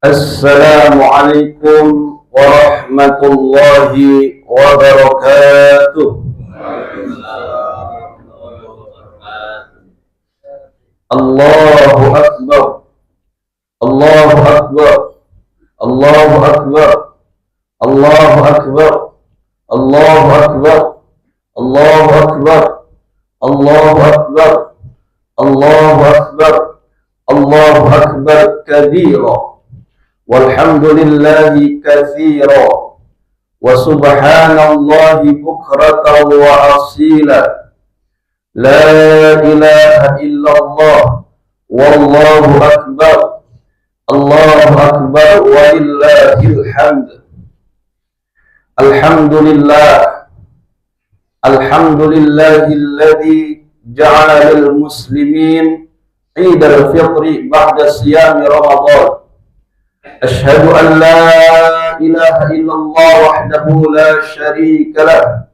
Assalamualaikum warahmatullahi wabarakatuh. Allahu Akbar. Allahu Akbar. Allahu Akbar. Allahu Akbar. Allahu Akbar. Allahu Akbar. Allahu Akbar. Allahu Akbar. Allahu Akbar kabira. Walhamdulillahi katsira wa subhanallahi bukratan wa asila. La ilaha illallah wallahu akbar. Allahu akbar walillahil hamd. Alhamdulillah. Alhamdulillahilladzi ja'ala lil muslimin Idul Fitri ba'da siyami Ramadan. أشهد أن لا إله إلا الله وحده لا شريك له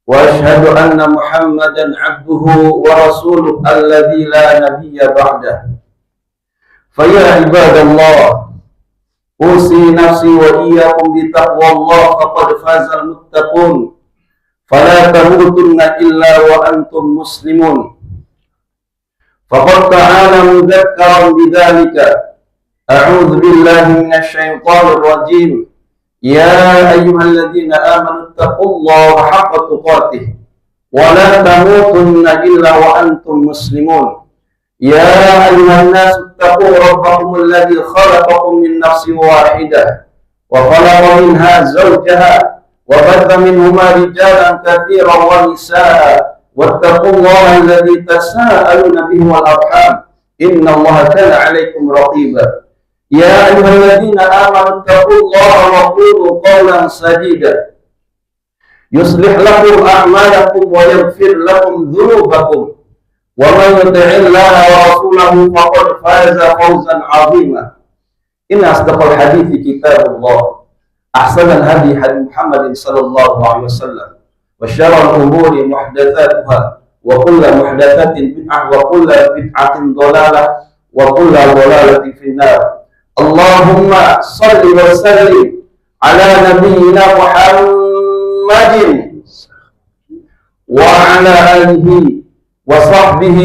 وأشهد أن محمدا عبده ورسوله الذي لا نبي بعده فيا عباد الله أوصي نفسي وإياكم بتقوى الله فقد فاز المتقون فلا تموتن إلا وأنتم مسلمون فقد تعالى مذكرا بذلك أعوذ بالله من الشيطان الرجيم يا أيها الذين آمنوا اتقوا الله حق تقاته ولا تموتن إلا وأنتم مسلمون يا أيها الناس اتقوا ربكم الذي خلقكم من نفس واحدة وخلق منها زوجها وبث منهما رجالا كثيرا ونساء واتقوا الله الذي تساءلون به والأرحام إن الله كان عليكم رقيبا يا أيها الذين آمنوا اتقوا الله وقولوا قولا سديدا يصلح لكم أعمالكم ويغفر لكم ذنوبكم ومن يطع الله ورسوله فقد فاز فوزا عظيما إن أصدق الحديث كتاب الله أحسن الهدي هدي محمد صلى الله عليه وسلم وشر الأمور محدثاتها وكل محدثة بدعة وكل بدعة ضلالة وكل ضلالة في النار اللهم صل وسلم على نبينا محمد وعلى آله وصحبه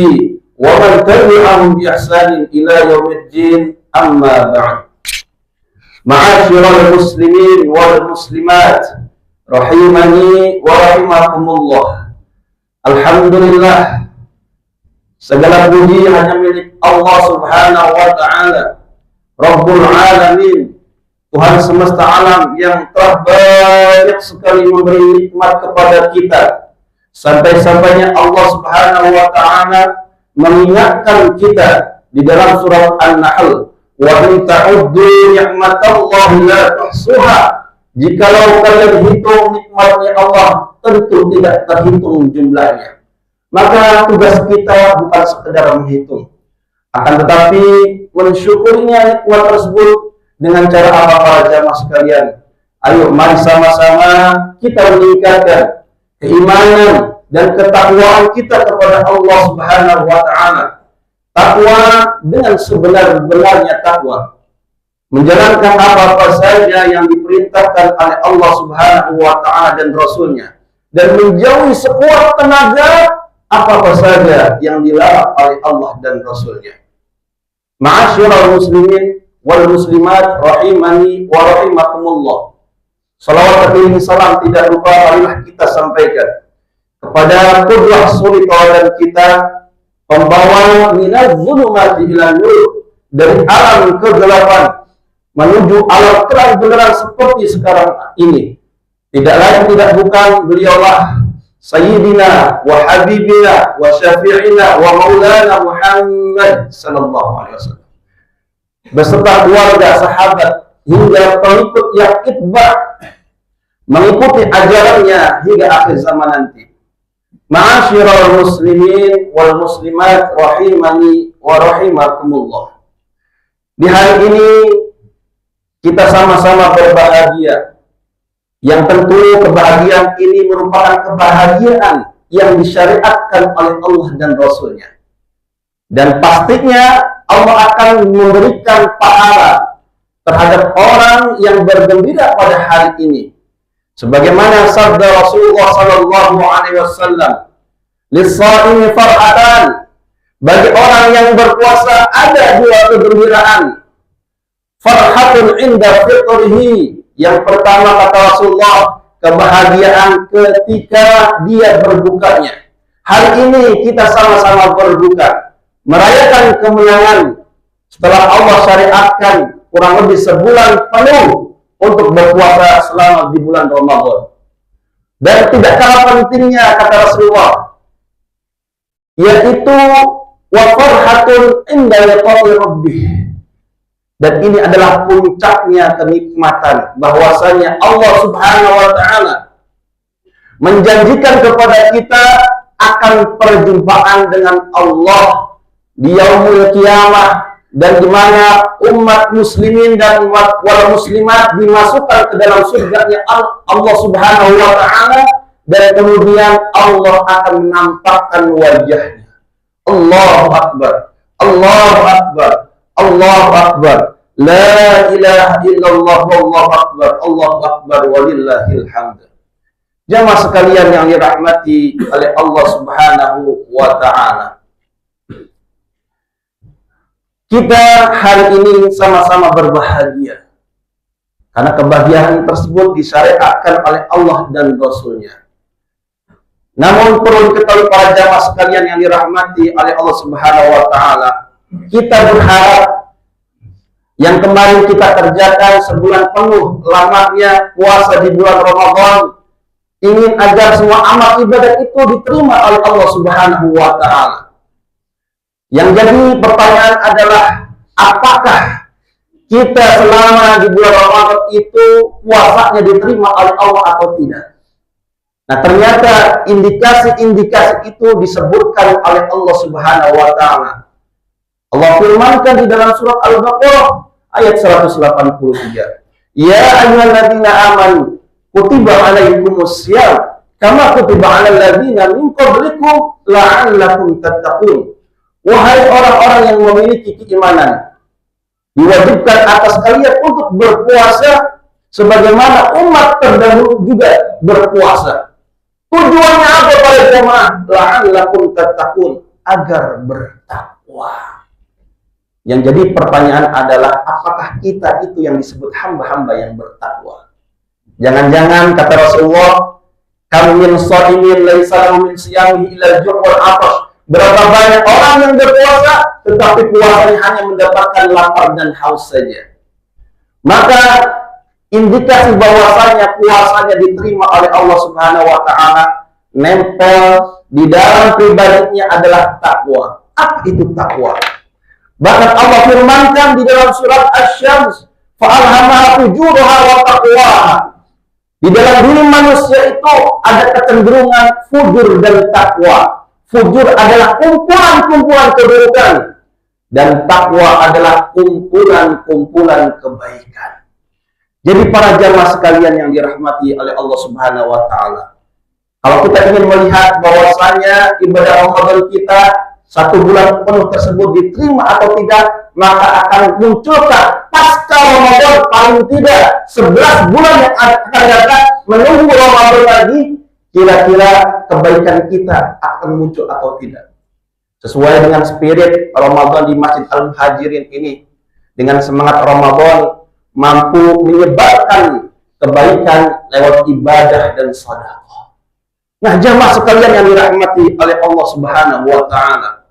ومن تبعهم بإحسان إلى يوم الدين أما بعد معاشر المسلمين والمسلمات رحمني ورحمكم الله. Alhamdulillah, segala puji hanya milik Allah Subhanahu wa Ta'ala, Rabbul Alamin, Tuhan semesta alam yang telah banyak sekali memberi nikmat kepada kita. Sampai-sampainya Allah Subhanahu wa Ta'ala mengingatkan kita di dalam surat An-Nahl, wa in ta'uddu ni'matallahi la tuhsuha. Jikalau kalian hitung nikmatnya Allah, tentu tidak terhitung jumlahnya. Maka tugas kita bukan sekedar menghitung, akan tetapi mensyukurinya nikmat tersebut dengan cara apa para jamaah sekalian? Ayo mari sama-sama kita meningkatkan keimanan dan ketakwaan kita kepada Allah Subhanahu wa Ta'ala. Takwa dengan sebenar-benarnya takwa, menjalankan apa-apa saja yang diperintahkan oleh Allah Subhanahu wa Ta'ala dan Rasulnya, dan menjauhi sekuat tenaga apa-apa saja yang dilarang oleh Allah dan Rasulnya. Ma'asyiral muslimin wal muslimat rahimani wa rahimakumullah. Salawat dan salam tidak lupa marilah kita sampaikan kepada qudwah suri tauladan kita, pembawa minadz zulumati ila nur, dari alam kegelapan menuju alam terang benderang seperti sekarang ini. Tidak lain tidak bukan beliaulah Sayyidina wa Habibina wa Syafi'ina wa Maulana Muhammad sallallahu alaihi wasallam beserta keluarga, sahabat hingga pengikut yang itba' mengikuti ajarannya hingga akhir zaman nanti. Ma'asyiral muslimin wal muslimat rahimani wa rahimakumullah. Di hari ini kita sama-sama berbahagia, yang tentu kebahagiaan ini merupakan kebahagiaan yang disyariatkan oleh Allah dan Rasulnya. Dan pastinya Allah akan memberikan pahala terhadap orang yang bergembira pada hari ini. Sebagaimana sabda Rasulullah sallallahu alaihi wasallam, "Lis-shaimi farhatan." Bagi orang yang berpuasa ada dua kegembiraan. Farhatun inda fitrihi. Yang pertama kata Rasulullah, kebahagiaan ketika dia berbukanya. Hari ini kita sama-sama berbuka, merayakan kemenangan setelah Allah syariatkan kurang lebih sebulan penuh untuk berpuasa selama di bulan Ramadan. Dan tidak kalah pentingnya kata Rasulullah, yaitu wa farhatun inda liqa'i rabbih. Dan ini adalah puncaknya kenikmatan, bahwasanya Allah Subhanahu wa taala menjanjikan kepada kita akan perjumpaan dengan Allah di yaumul kiamah, dan di mana umat muslimin dan wal muslimat dimasukkan ke dalam surganya Allah Subhanahu wa taala, dan kemudian Allah akan menampakkan wajahnya. Allahu akbar, Allahu akbar, Allahu akbar, la ilaha illallah, wallahu akbar, Allahu akbar, walillahil hamd. Jamaah sekalian yang dirahmati oleh Allah Subhanahu wa taala, kita hari ini sama-sama berbahagia karena kebahagiaan tersebut disyariatkan oleh Allah dan Rasul-Nya. Namun perlu diketahui para jamaah sekalian yang dirahmati oleh Allah Subhanahu wa taala, kita berharap yang kemarin kita kerjakan sebulan penuh lamanya puasa di bulan Ramadan, ingin agar semua amal ibadah itu diterima oleh Allah Subhanahu wa taala. Yang jadi pertanyaan adalah, apakah kita selama di bulan Ramadan itu puasanya diterima oleh Allah atau tidak? Nah, ternyata indikasi-indikasi itu disebutkan oleh Allah Subhanahu wa taala. Allah firmankan di dalam surat Al-Baqarah ayat 183. Ya ayyuhalladzina amanu kutiba alaikumus syiyam kama kutiba alal ladzina min qablikum la'allakum tattaqun. Wahai orang-orang yang memiliki keimanan, diwajibkan atas kalian untuk berpuasa sebagaimana umat terdahulu juga berpuasa. Tujuannya apa para jemaah? La'allakum tattaqun, agar bertakwa. Yang jadi pertanyaan adalah, apakah kita itu yang disebut hamba-hamba yang bertakwa? Jangan-jangan kata Rasulullah, kam min shaimin laisa lahu min siyamihi illa al-ju' wal 'atash. Berapa banyak orang yang berpuasa tetapi puasanya hanya mendapatkan lapar dan haus saja. Maka indikasi bahwasanya puasanya diterima oleh Allah Subhanahu wa taala nempel di dalam pribadinya adalah takwa. Apa itu takwa? Bahkan Allah firmankan di dalam surat Asy-Syams, fa'alhamaha fujuraha wa taqwaha. Di dalam diri manusia itu ada kecenderungan fujur dan takwa. Fujur adalah kumpulan-kumpulan keburukan, dan takwa adalah kumpulan-kumpulan kebaikan. Jadi para jamaah sekalian yang dirahmati oleh Allah Subhanahu wa taala, kalau kita ingin melihat bahwasanya ibadah Ramadan kita satu bulan penuh tersebut diterima atau tidak, maka akan munculkan pasca Ramadan paling tidak 11 bulan yang akan datang menunggu Ramadan lagi, kira-kira kebaikan kita akan muncul atau tidak. Sesuai dengan spirit Ramadan di Masjid Al-Muhajirin ini, dengan semangat Ramadan mampu menyebarkan kebaikan lewat ibadah dan sedekah. Nah, jamaah sekalian yang dirahmati oleh Allah Subhanahu wa taala,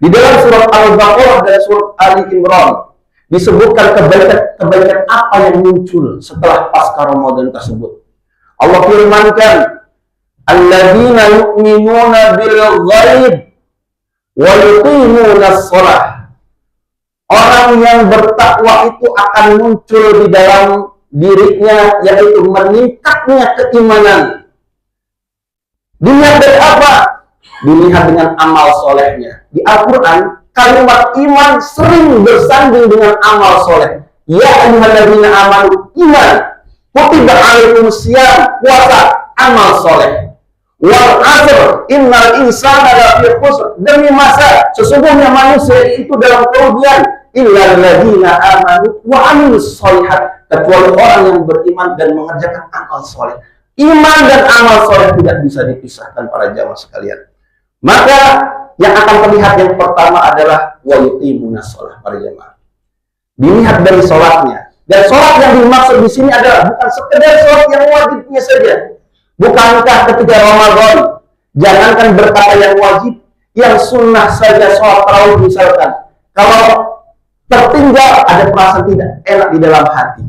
di dalam surat Al-Baqarah dan surat Ali Imran disebutkan kebaikan apa yang muncul setelah pasca Ramadan tersebut. Allah firmankan, alladzina yu'minuna bil ghaib wa yuqimuna shalah. Orang yang bertakwa itu akan muncul di dalam dirinya, yaitu meningkatnya keimanan. Dilihat dari apa? Dilihat dengan amal solehnya. Di Al-Quran, kalimat iman sering bersanding dengan amal soleh. Ya ayyuhalladzina amanu, iman. Kutiba alaikumus syiyam, puasa, amal soleh. Wal 'asr, innal insana lafi khusr. Demi masa, sesungguhnya manusia itu dalam kerugian. illal ladzina amanu wa 'amilus sholihat, kecuali orang yang beriman dan mengerjakan amal soleh. Iman dan amal soleh tidak bisa dipisahkan para jamaah sekalian. Maka yang akan terlihat yang pertama adalah wa yuqimunas shalah para jamaah. Dilihat dari sholatnya. Dan sholat yang dimaksud di sini adalah bukan sekedar sholat yang wajibnya saja. Bukankah ketika Ramadan, jangankan berkata yang wajib, yang sunnah saja sholat tarawih misalkan, kalau tertinggal ada perasaan tidak enak di dalam hati.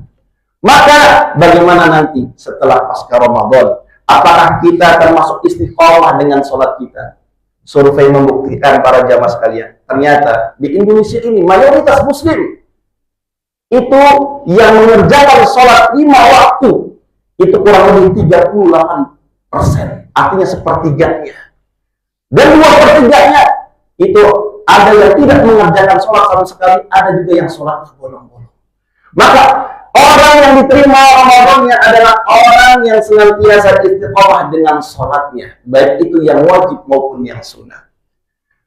Maka bagaimana nanti setelah pasca Ramadan? Apakah kita termasuk istiqomah dengan sholat kita? Survei membuktikan para jamaah sekalian, ternyata di Indonesia ini mayoritas muslim itu yang mengerjakan sholat 5 waktu itu kurang lebih 38%, artinya sepertiganya. Dan 2/3-nya itu ada yang tidak mengerjakan sholat sama sekali, ada juga yang sholatnya bolong-bolong. Maka orang yang diterima Ramadannya adalah orang yang senantiasa istiqomah dengan sholatnya, baik itu yang wajib maupun yang sunnah.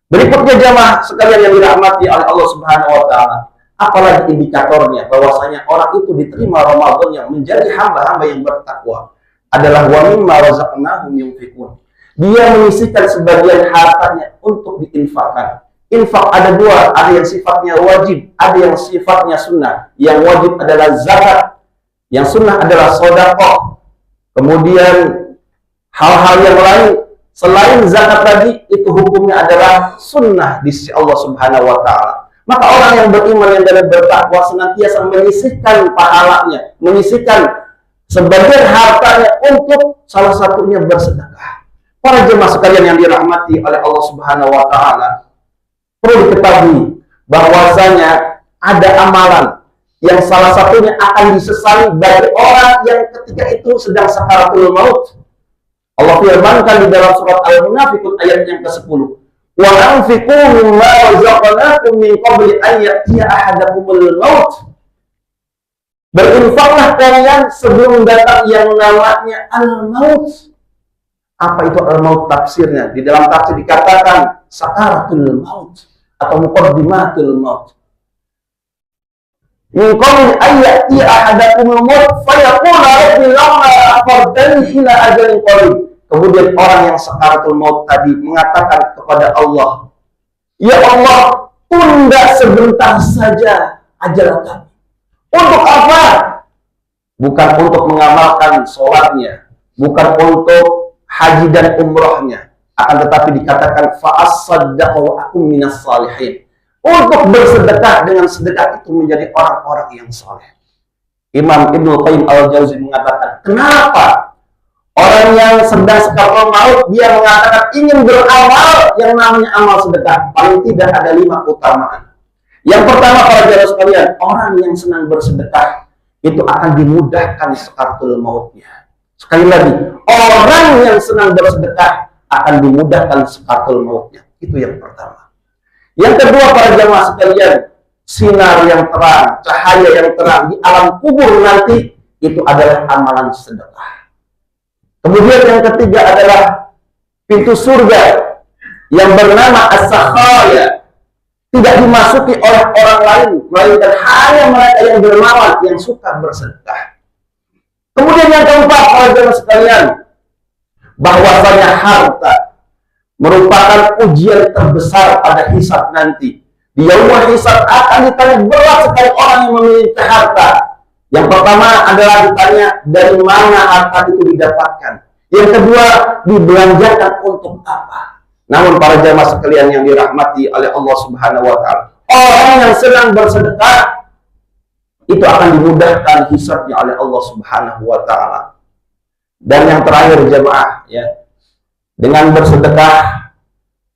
Berikutnya jamaah sekalian yang dirahmati oleh Allah Subhanahu wa Ta'ala, apalagi indikatornya bahwasanya orang itu diterima Ramadan yang menjadi hamba-hamba yang bertakwa adalah wa mimma razaqnahum yunfiqun. Dia menyisihkan sebagian hartanya untuk diinfakkan. Infak ada dua, ada yang sifatnya wajib, ada yang sifatnya sunnah. Yang wajib adalah zakat, yang sunnah adalah sedekah. Kemudian hal-hal yang lain selain zakat tadi itu hukumnya adalah sunnah di sisi Allah Subhanahu wa Ta'ala. Maka orang yang beriman yang dalam bertakwa senantiasa menyisihkan pahalanya, menyisihkan sebagian hartanya untuk salah satunya bersedekah. Para jemaah sekalian yang dirahmati oleh Allah Subhanahu wa Ta'ala, perlu diketahui bahwasanya ada amalan yang salah satunya akan disesali bagi orang yang ketika itu sedang sakaratul maut. Allah firmankan di dalam surat Al-Munafiqun ayat yang ke-10. Wa anfiqu mimma razaqnakum min qabli an ya'tiya ahadakumul maut. Berinfaklah kalian sebelum datang yang namanya al-maut. Apa itu al-maut tafsirnya? Di dalam tafsir dikatakan sakaratul maut atau muqaddimatul maut. Min qabli an ya'tiya ahadakumul maut fa yaqulu rabbi lawla akhartani ila ajalin qarib. Kemudian orang yang sakaratul maut tadi mengatakan kepada Allah, ya Allah, tunda sebentar saja ajal kami. Untuk apa? Bukan untuk mengamalkan sholatnya, bukan untuk haji dan umrohnya, akan tetapi dikatakan fa'as-saddaqa wa akum minas salihin. Untuk bersedekah, dengan sedekah itu menjadi orang-orang yang saleh. Imam Ibnu Qayyim al-Jauzi mengatakan, kenapa orang yang sedang sakaratul maut dia mengatakan ingin beramal yang namanya amal sedekah? Paling tidak ada 5 keutamaan. Yang pertama para jamaah sekalian, orang yang senang bersedekah itu akan dimudahkan sakaratul mautnya. Sekali lagi, orang yang senang bersedekah akan dimudahkan sakaratul mautnya. Itu yang pertama. Yang kedua para jamaah sekalian, sinar yang terang, cahaya yang terang di alam kubur nanti itu adalah amalan sedekah. Kemudian yang ketiga adalah pintu surga yang bernama as-sakhaya, tidak dimasuki oleh orang lain, melainkan hanya mereka yang dermawan, yang suka bersedekah. Kemudian yang keempat para jemaah sekalian, bahwasanya harta merupakan ujian terbesar pada hisab nanti. Di yaumul hisab akan ditanya berat sekali orang yang memiliki harta. Yang pertama adalah ditanya dari mana harta itu didapatkan. Yang kedua, dibelanjakan untuk apa. Namun para jamaah sekalian yang dirahmati oleh Allah Subhanahu wa Ta'ala, orang yang sedang bersedekah itu akan dimudahkan hisabnya oleh Allah Subhanahu wa Ta'ala. Dan yang terakhir jamaah, ya, dengan bersedekah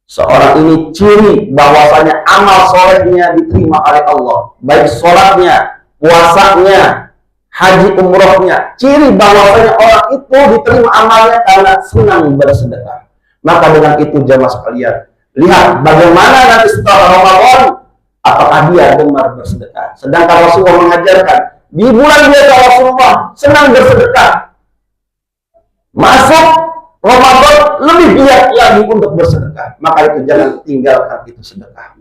seorang ini ciri bahwasanya amal solehnya diterima oleh Allah, baik sholatnya, puasanya, haji umrohnya, ciri bahwasanya orang itu diterima amalnya karena senang bersedekah. Maka dengan itu jamaah sekalian, lihat bagaimana nanti setelah Ramadan, apakah dia gemar bersedekah. Sedangkan Rasulullah mengajarkan di bulan biasa Rasulullah senang bersedekah. Masuk Ramadan lebih giat lagi untuk bersedekah. Maka itu jangan tinggalkan itu sedekah.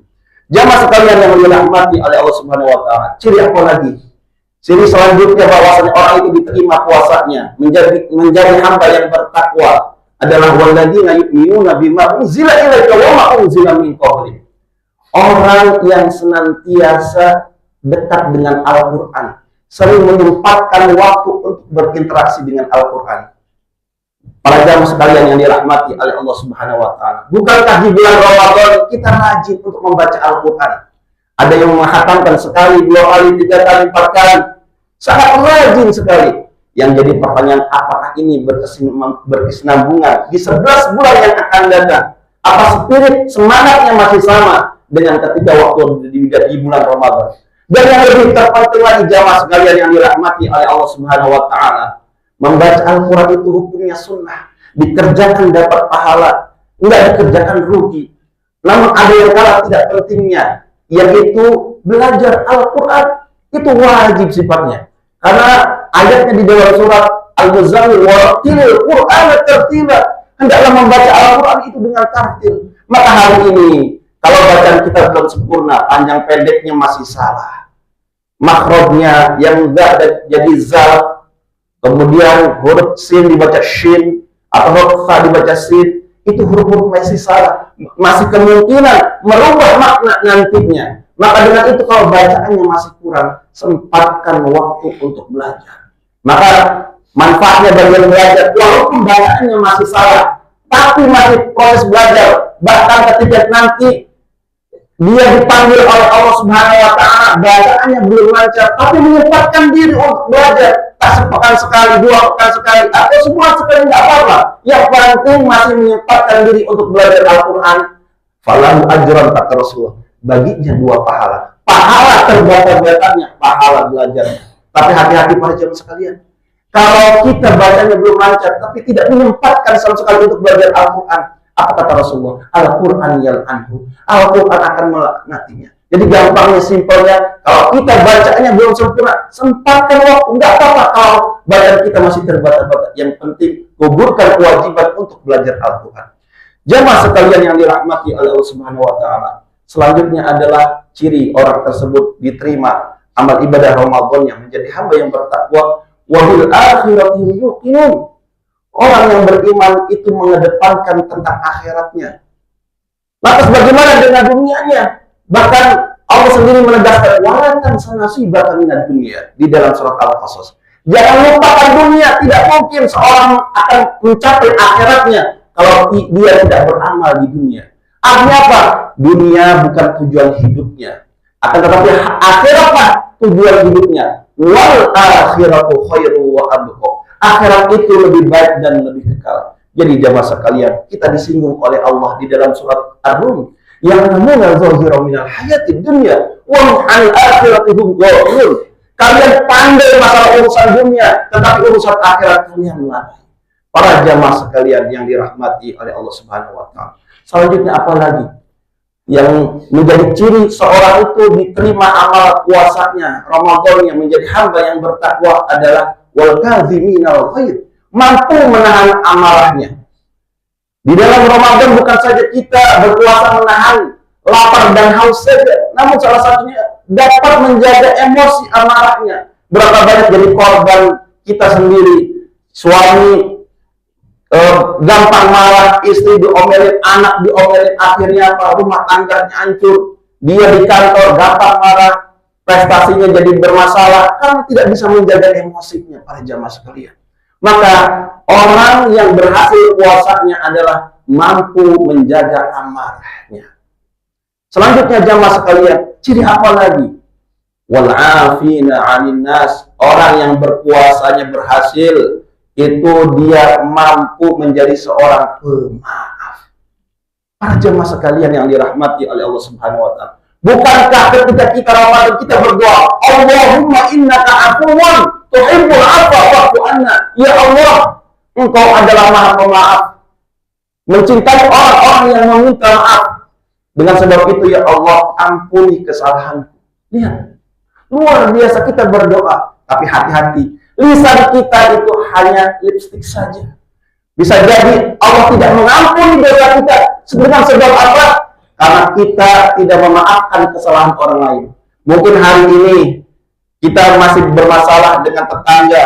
Jamaah sekalian yang dirahmati oleh Allah Subhanahu wa taala. Ciri apa lagi? Ciri selanjutnya bahwasanya orang itu diterima puasanya, menjadi hamba yang bertakwa adalah walladzina yu'minuna bima unzila ilaika wa ma unzila min qablik. Orang yang senantiasa dekat dengan Al-Qur'an, sering menyempatkan waktu untuk berinteraksi dengan Al-Qur'an. Para jamaah sekalian yang dirahmati oleh Allah Subhanahu wa taala. Bukankah di bulan Ramadan kita rajin untuk membaca Al-Qur'an? Ada yang menghatamkan sekali, 2 kali, 3 kali, 4 kali. Sangat rajin sekali. Yang jadi pertanyaan, apakah ini berkesinambungan di 11 bulan yang akan datang? Apa spirit semangatnya masih sama dengan ketika waktu di bulan Ramadan? Dan yang lebih terpenting lagi jamaah sekalian yang dirahmati oleh Allah Subhanahu wa taala, membaca Al-Quran itu hukumnya sunnah, dikerjakan dapat pahala, enggak dikerjakan rugi. Namun ada yang kalah tidak pentingnya, yaitu belajar Al-Quran itu wajib sifatnya. Karena ayatnya di dalam surat Al-Muzammil, warattilil Qur'ana tartila, hendaklah membaca Al-Quran itu dengan tartil. Maka hari ini kalau bacaan kita belum sempurna, panjang pendeknya masih salah, makhrajnya yang enggak jadi zal, kemudian huruf sin dibaca shin atau huruf fa dibaca sin, itu huruf-huruf masih salah, masih kemungkinan merubah makna nantinya. Maka dengan itu kalau bacaannya masih kurang, sempatkan waktu untuk belajar. Maka manfaatnya bagi belajar, walaupun bacaannya masih salah, tapi masih proses belajar. Bahkan ketika nanti dia dipanggil oleh Allah Subhanahu wa taala, bacaannya belum lancar, tapi menyempatkan diri untuk belajar. Tak sepekan sekali, 2 pekan sekali, atau semua sekali, tidak apa-apa. Yang penting masih menyempatkan diri untuk belajar Al-Quran. Falahu ajran kata Rasulullah. Baginya 2 pahala. Pahala terbatas-batasnya, pahala belajarnya. Tapi hati-hati para jemaah sekalian. Kalau kita bacanya belum lancar, tapi tidak menyempatkan sama sekali untuk belajar Al-Quran, apa kata Rasulullah? Al-Quran yal'anhu. Al-Quran akan melaknatinya. Jadi gampangnya, simpelnya, kalau kita bacanya belum sempurna, sempatkan waktu. Enggak apa-apa kalau bacaan kita masih terbatas-batas. Yang penting, gugurkan kewajiban untuk belajar Al-Quran. Jamaah sekalian yang dirahmati oleh Allah Subhanahu wa taala. Selanjutnya adalah ciri orang tersebut diterima amal ibadah Ramadan yang menjadi hamba yang bertakwa. Wa bil akhirati yuqinun. Orang yang beriman itu mengedepankan tentang akhiratnya. Lantas bagaimana dengan dunianya? Bahkan Allah sendiri menegaskan walatan sanasibaka minad dunia di dalam surat Al-Qasas. Jangan lupakan dunia, tidak mungkin seorang akan mencapai akhiratnya kalau dia tidak beramal di dunia. Artinya apa? Dunia bukan tujuan hidupnya, akan tetapi akhiratlah tujuan hidupnya. Wal akhiratu khairu wa abqa. Akhirat itu lebih baik dan lebih kekal. Jadi jamaah sekalian, kita disinggung oleh Allah di dalam surat Ar-Rum. Yang namanya zahira minal hayatid dunya wa al akhiratihum ghafilun. Kalian pandai masalah urusan dunia, tetapi urusan akhirat kalian lalai. Para jamaah sekalian yang dirahmati oleh Allah Subhanahu wa taala. Selanjutnya apa lagi yang menjadi ciri seorang itu diterima amal puasanya, Ramadan yang menjadi hamba yang bertakwa adalah wal kadhiminal ghaidh, mampu menahan amarahnya. Di dalam Ramadan bukan saja kita berpuasa menahan lapar dan haus saja, namun salah satunya dapat menjaga emosi amarahnya. Berapa banyak jadi korban kita sendiri, suami gampang marah, istri diomelin, anak diomelin, akhirnya apa? Rumah tangganya hancur. Dia di kantor gampang marah, prestasinya jadi bermasalah karena tidak bisa menjaga emosinya, para jamaah sekalian. Maka orang yang berhasil puasanya adalah mampu menjaga amarahnya. Selanjutnya jamaah sekalian, ciri apa lagi? Wal 'afina 'anil nas. Orang yang berpuasanya berhasil itu dia mampu menjadi seorang pemaaf. Para jemaah sekalian yang dirahmati oleh Allah Subhanahu wa taala. Bukankah ketika kita Ramadan kita berdoa, Allahumma innaka afuwun tuhibbul 'afwa fa'fu anna. Ya Allah, Engkau adalah Maha Pemaaf, mencintai orang-orang yang meminta maaf. Dengan sebab itu ya Allah, ampuni kesalahanku. Lihat, luar biasa kita berdoa, tapi hati-hati. Lisan kita itu hanya lipstik saja. Bisa jadi Allah tidak mengampuni dosa kita dengan sebab apa? karena kita tidak memaafkan kesalahan orang lain. Mungkin hari ini kita masih bermasalah dengan tetangga,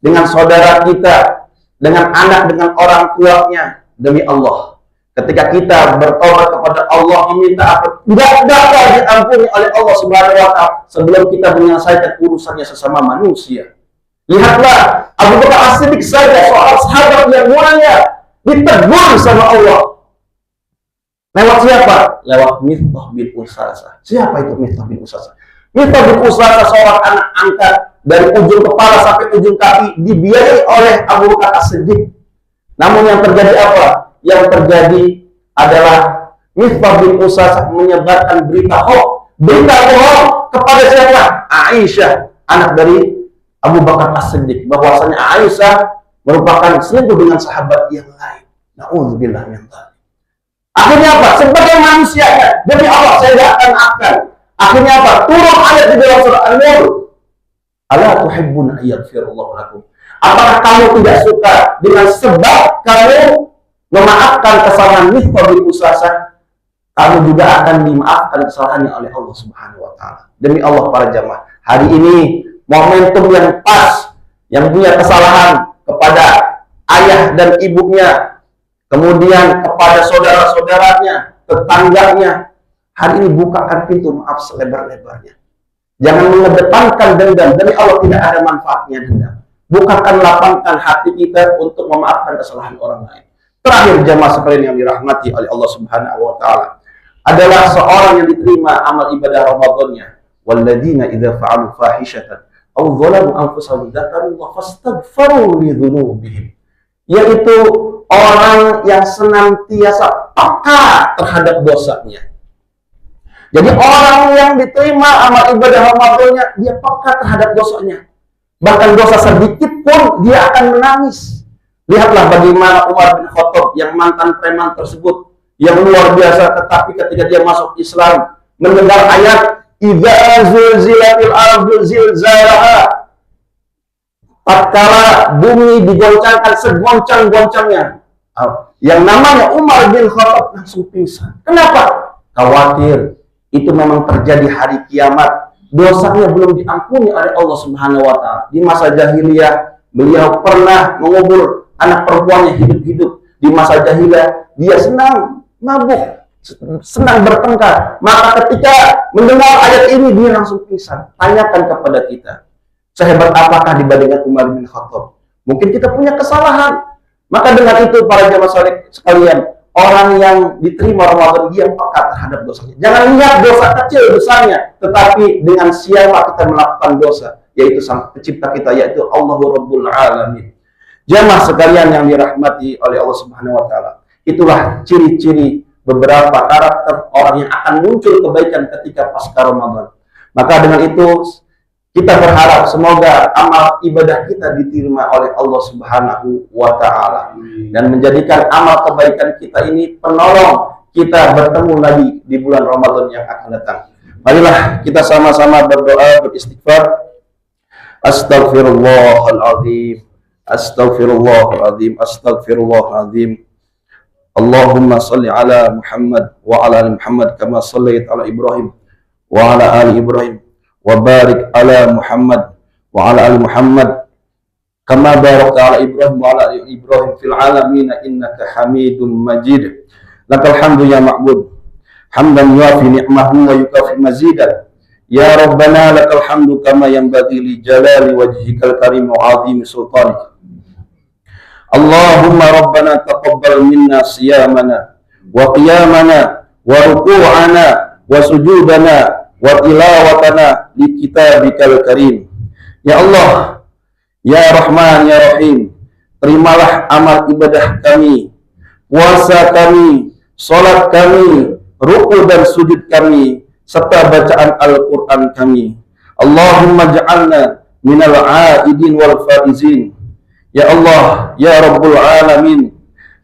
dengan saudara kita, dengan anak, dengan orang tuanya. Demi Allah, ketika kita bertobat kepada Allah, meminta apa, tidak dapat diampuni oleh Allah Subhanahu wa Ta'ala sebelum kita menyelesaikan urusannya sesama manusia. Lihatlah Abu Bakar As-Siddiq saja, seorang sahabat yang mulia, ditegur sama Allah. Lewat siapa? Lewat Mistah bin Usasah. Siapa itu Mistah bin Usasah? Mistah bin Usasah seorang anak angkat dari ujung kepala sampai ujung kaki, dibiayai oleh Abu Bakar As-Siddiq. Namun yang terjadi apa? Yang terjadi adalah Mistah bin Usasah menyebarkan berita hoax, berita bohong kepada siapa? Aisyah, anak dari Abu Bakar As-Siddiq, bahwasanya Aisyah merupakan selingkuh dengan sahabat yang lain. Na'udzubillah min dzalik. Akhirnya apa? Sebagai manusia, demi Allah saya tidak akan maafkan. Akhirnya apa? Turun ayat di dalam surah An-Nur. Ala tuhibbuna ayyadfirullahu lakum. Apakah kamu tidak suka dengan sebab kamu memaafkan kesalahan Mistah bin Usasah, kamu juga akan dimaafkan kesalahannya oleh Allah Subhanahu wa Ta'ala. Demi Allah para jamaah, hari ini momentum yang pas, yang punya kesalahan kepada ayah dan ibunya, kemudian kepada saudara-saudaranya, tetangganya, hari ini bukakan pintu maaf selebar-lebarnya. Jangan mengedepankan dendam. Demi Allah tidak ada manfaatnya dendam. Bukakan, lapangkan hati kita untuk memaafkan kesalahan orang lain. Terakhir jamaah sekalian yang dirahmati oleh Allah Subhanahu wa Ta'ala, adalah seorang yang diterima amal ibadah Ramadannya. Walladzina idza fa'alu fahishatan aw dzalamu anfusahum dzakarullaha fastaghfaru li dzunubihim. Yaitu orang yang senantiasa peka terhadap dosanya. Jadi orang yang diterima amal ibadah Ramadannya, dia peka terhadap dosanya. Bahkan dosa sedikit pun dia akan menangis. Lihatlah bagaimana Umar bin Khattab yang mantan preman tersebut, yang luar biasa, tetapi ketika dia masuk Islam, mendengar ayat idza zulzilatil ardu zilzalaha, tatkala bumi digoncangkan segoncang-goncangnya, yang namanya Umar bin Khattab langsung pingsan. Kenapa? Khawatir itu memang terjadi hari kiamat. Dosanya belum diampuni oleh Allah Subhanahu wa Ta'ala. Di masa jahiliyah, beliau pernah mengubur anak perempuannya hidup-hidup. Di masa jahiliyah, dia senang mabuk, senang bertengkar. Maka ketika mendengar ayat ini, dia langsung pingsan. Tanyakan kepada kita, sehebat apakah dibandingkan Umar bin Khattab? Mungkin kita punya kesalahan. Maka dengan itu, para jamaah sekalian, orang yang diterima Ramadan, dia peka terhadap dosanya. Jangan lihat dosa kecil besarnya, tetapi dengan siapa kita melakukan dosa, yaitu sang pencipta kita, yaitu Allahu Rabbul Alamin. Jamaah sekalian yang dirahmati oleh Allah Subhanahu wa Ta'ala, itulah ciri-ciri beberapa karakter orang yang akan muncul kebaikan ketika pasca Ramadan. Maka dengan itu kita berharap semoga amal ibadah kita diterima oleh Allah Subhanahu wa Ta'ala dan menjadikan amal kebaikan kita ini penolong kita bertemu lagi di bulan Ramadan yang akan datang. Marilah kita sama-sama berdoa, beristighfar. Astaghfirullahaladzim, astaghfirullahaladzim, astaghfirullahaladzim. Allahumma salli ala Muhammad wa ala ali Muhammad kama sallaita ala Ibrahim wa ala ali Ibrahim. Wa barik ala Muhammad wa ala ali Muhammad kama barakta ala Ibrahim wa ala ali Ibrahim fil alamin innaka Hamidum Majid. Lakal hamdu ya ma'bud, hamdan yuafi ni'mahu wa yukafi mazidan. Ya Rabbana lakal hamdu kama yanbaghi li jalali wajhikal karim wa 'azimi sultanik. Allahumma Rabbana taqabbal minna siyamana wa qiyamana wa ruku'ana wa sujudana wa tilawatana li kitabikal karim. Ya Allah, ya Rahman, ya Rahim, terimalah amal ibadah kami, puasa kami, salat kami, ruku dan sujud kami, serta bacaan Al-Quran kami. Allahumma ja'alna minal aidin wal faizin. Ya Allah, ya Rabbul Alamin,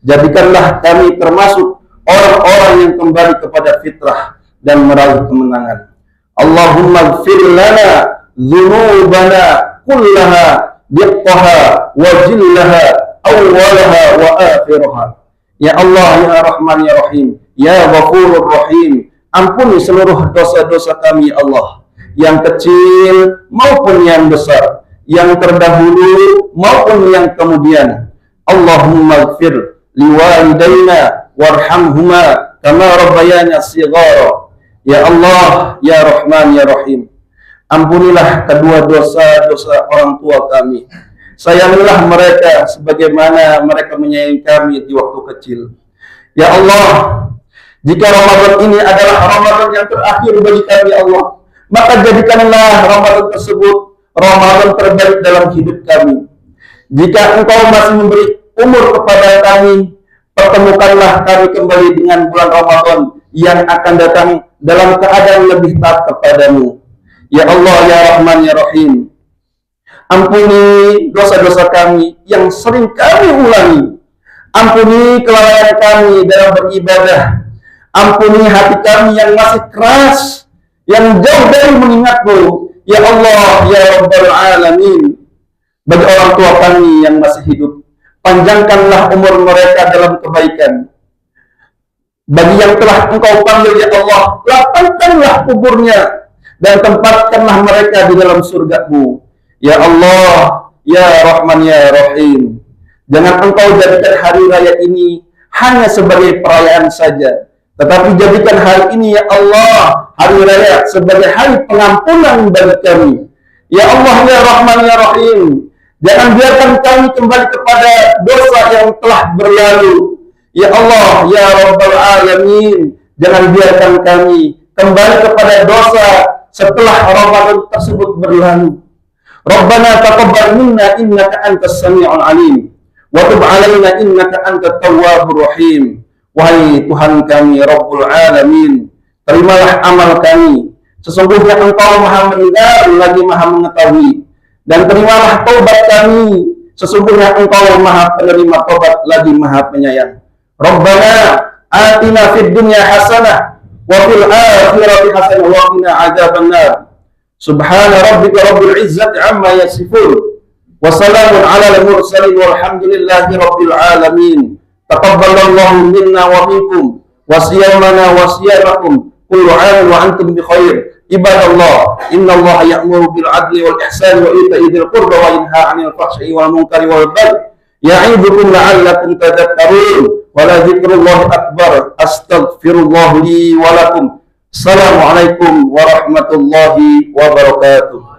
jadikanlah kami termasuk orang-orang yang kembali kepada fitrah dan meraih kemenangan. Allahumma gfir lana dhunubana kullaha diqqaha wa jillaha awwalaha wa akhiraha. Ya Allah, ya Rahman, ya Rahim, ya Ghafurur Rahim. Ampuni seluruh dosa-dosa kami, ya Allah, yang kecil maupun yang besar, yang terdahulu maupun yang kemudian. Allahumma ighfir liwalidayna warhamhuma kama rabbayana shighara. Ya Allah, ya Rahman, ya Rahim, ampunilah kedua dosa-dosa orang tua kami. Sayangilah mereka sebagaimana mereka menyayangi kami di waktu kecil. Ya Allah, jika Ramadan ini adalah Ramadan yang terakhir bagi kami, Allah, maka jadikanlah Ramadan tersebut Ramadan terbaik dalam hidup kami. Jika Engkau masih memberi umur kepada kami, pertemukanlah kami kembali dengan bulan Ramadan yang akan datang dalam keadaan lebih taat kepadamu. Ya Allah, ya Rahman, ya Rahim, ampuni dosa-dosa kami yang sering kami ulangi. Ampuni kelalaian kami dalam beribadah. Ampuni hati kami yang masih keras, yang jauh dari mengingat-Mu. Ya Allah, ya Rabbal Alamin, bagi orang tua kami yang masih hidup, panjangkanlah umur mereka dalam kebaikan. Bagi yang telah Engkau panggil, ya Allah, lapangkanlah kuburnya dan tempatkanlah mereka di dalam surga-Mu. Ya Allah, ya Rahman, ya Rahim, jangan Engkau jadikan hari raya ini hanya sebagai perayaan saja, tetapi jadikan hari ini, ya Allah, hari raya sebagai hari pengampunan bagi kami. Ya Allah, ya Rahman, ya Rahim, jangan biarkan kami kembali kepada dosa yang telah berlalu. Ya Allah, ya Rabbal Alamin, jangan biarkan kami kembali kepada dosa setelah Ramadan tersebut berlalu. Rabbana taqabbal minna innaka antas sami'ul alim wa tub 'alaina innaka antat tawwabur rahim. Wahai Tuhan kami Rabbul Alamin, terimalah amal kami. Sesungguhnya Engkau Maha mendengar lagi Maha mengetahui. Dan terimalah taubat kami. Sesungguhnya Engkau Maha penerima taubat lagi Maha penyayang. Rabbana atina fid dunya hasanah wa fil akhirati hasanah wa qina adzabannar. Subhana rabbika rabbil izzati amma yasifun wa salamun ala al-mursalin walhamdulillahi rabbil alamin. Taqabbalallahu minna wa minkum wa siyamana wa siyamakum kullu 'amin wa antum bi khair. Ibadallah, innallaha ya'muru bil 'adli wal ihsani wa ita'i dzil qurba wa yanha 'anil fahsya'i wal munkari wal baghi ya'idukum la'allakum tadhakkarun. Wa la dzikrullahi akbar. Astaghfirullah li wa lakum. Assalamualaikum warahmatullahi wabarakatuh.